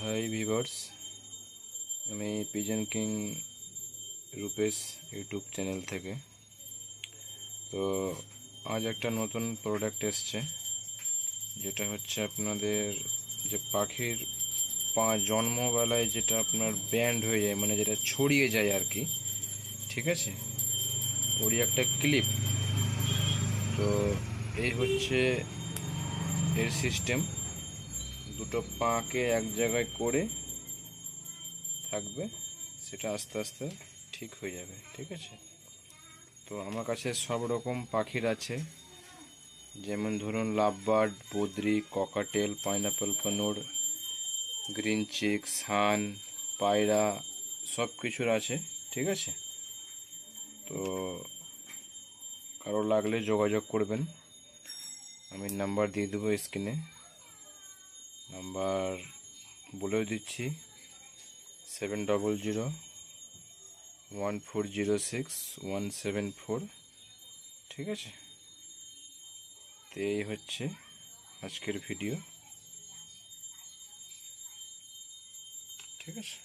Hi viewers, আমি pigeon king Rupesh YouTube channel থেকে। তো আজ একটা নতুন প্রোডাক্ট এসছে, যেটা হচ্ছে আপনাদের যে পাখির পা জন্মবেলায় যেটা আপনার ব্যান্ড হয়ে যায়, মানে যেটা ছড়িয়ে যায় আর কি, ঠিক আছে, ওরই একটা ক্লিপ। তো এই হচ্ছে এর সিস্টেম। দুটো পাকে এক জায়গায় করে থাকবে, সেটা আস্তে আস্তে ঠিক হয়ে যাবে, ঠিক আছে। তো আমার কাছে সব রকম পাখির আছে, যেমন ধরুন লাভবার্ড, বদ্রি, cockatiel, pineapple conure, green cheek, sun, পায়রা, সব কিছুর আছে, ঠিক আছে। তো কারো লাগলে যোগাযোগ করবেন, আমি নাম্বার দিয়ে দেবো স্ক্রিনে। নাম্বার বলেও দিচ্ছি, 7001406174, ঠিক আছে। তো এই হচ্ছে আজকের ভিডিও, ঠিক আছে।